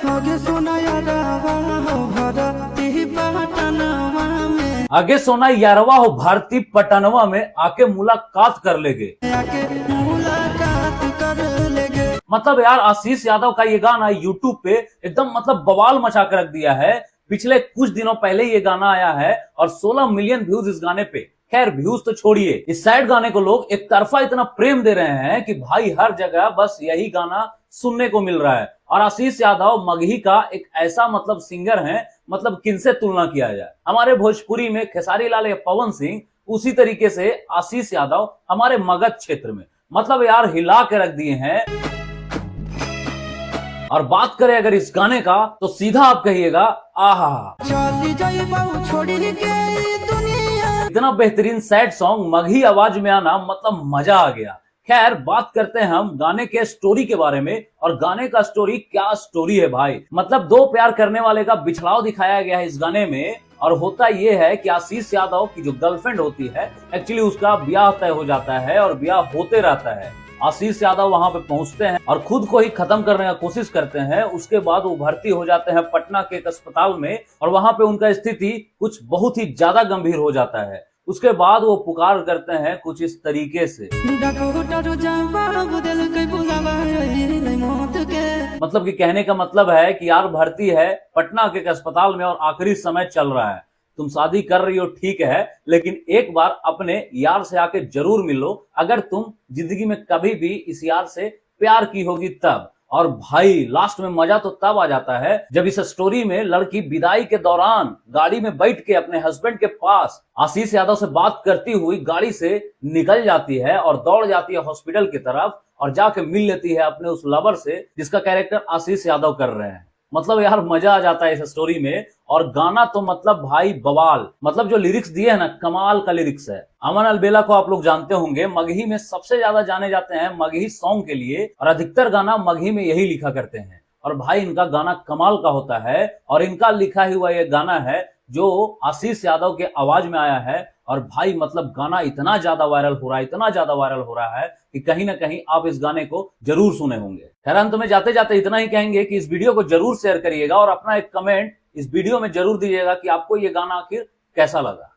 आगे सोना यारवा हो भारती पटनवा में आके मुलाकात कर लेगे। मतलब यार आशीष यादव का ये गाना यूट्यूब पे एकदम मतलब बवाल मचा कर रख दिया है। पिछले कुछ दिनों पहले ये गाना आया है और 16 मिलियन व्यूज इस गाने पे। खैर व्यूज तो छोड़िए, इस सैड गाने को लोग एक तरफा इतना प्रेम दे रहे हैं कि भाई हर जगह बस यही गाना सुनने को मिल रहा है। और आशीष यादव मगही का एक ऐसा मतलब सिंगर है, मतलब किनसे तुलना किया जाए। हमारे भोजपुरी में खेसारी लाल या पवन सिंह, उसी तरीके से आशीष यादव हमारे मगध क्षेत्र में मतलब यार हिला के रख दिए हैं। और बात करें अगर इस गाने का तो सीधा आप कहिएगा आहा, इतना बेहतरीन सैड सॉन्ग मगही आवाज में आना मतलब मजा आ गया। खैर बात करते हैं हम गाने के स्टोरी के बारे में। और गाने का स्टोरी क्या स्टोरी है भाई, मतलब दो प्यार करने वाले का बिछड़ाव दिखाया गया है इस गाने में। और होता यह है कि आशीष यादव की जो गर्लफ्रेंड होती है एक्चुअली उसका ब्याह तय हो जाता है और ब्याह होते रहता है। आशीष यादव वहां पे पहुंचते हैं और खुद को ही खत्म करने का कोशिश करते हैं। उसके बाद वो भर्ती हो जाते हैं पटना के एक अस्पताल में और वहां पे उनका स्थिति कुछ बहुत ही ज्यादा गंभीर हो जाता है। उसके बाद वो पुकार करते हैं कुछ इस तरीके से, मतलब कि कहने का मतलब है कि यार भर्ती है पटना के एक अस्पताल में और आखिरी समय चल रहा है, तुम शादी कर रही हो ठीक है, लेकिन एक बार अपने यार से आके जरूर मिलो अगर तुम जिंदगी में कभी भी इस यार से प्यार की होगी तब। और भाई लास्ट में मजा तो तब आ जाता है जब इस स्टोरी में लड़की विदाई के दौरान गाड़ी में बैठ के अपने हस्बैंड के पास आशीष यादव से बात करती हुई गाड़ी से निकल जाती है और दौड़ जाती है हॉस्पिटल की तरफ और जाके मिल लेती है अपने उस लवर से जिसका कैरेक्टर आशीष यादव कर रहे हैं। मतलब यार मजा आ जाता है इस स्टोरी में। और गाना तो मतलब भाई बवाल, मतलब जो लिरिक्स दिए है ना कमाल का लिरिक्स है। अमन अलबेला को आप लोग जानते होंगे, मगही में सबसे ज्यादा जाने जाते हैं मगही सॉन्ग के लिए और अधिकतर गाना मगही में यही लिखा करते हैं। और भाई इनका गाना कमाल का होता है और इनका लिखा हुआ ये गाना है जो आशीष यादव के आवाज में आया है। और भाई मतलब गाना इतना ज्यादा वायरल हो रहा है, इतना ज्यादा वायरल हो रहा है कि कहीं ना कहीं आप इस गाने को जरूर सुने होंगे। खैर अंत में जाते जाते इतना ही कहेंगे कि इस वीडियो को जरूर शेयर करिएगा और अपना एक कमेंट इस वीडियो में जरूर दीजिएगा कि आपको ये गाना आखिर कैसा लगा।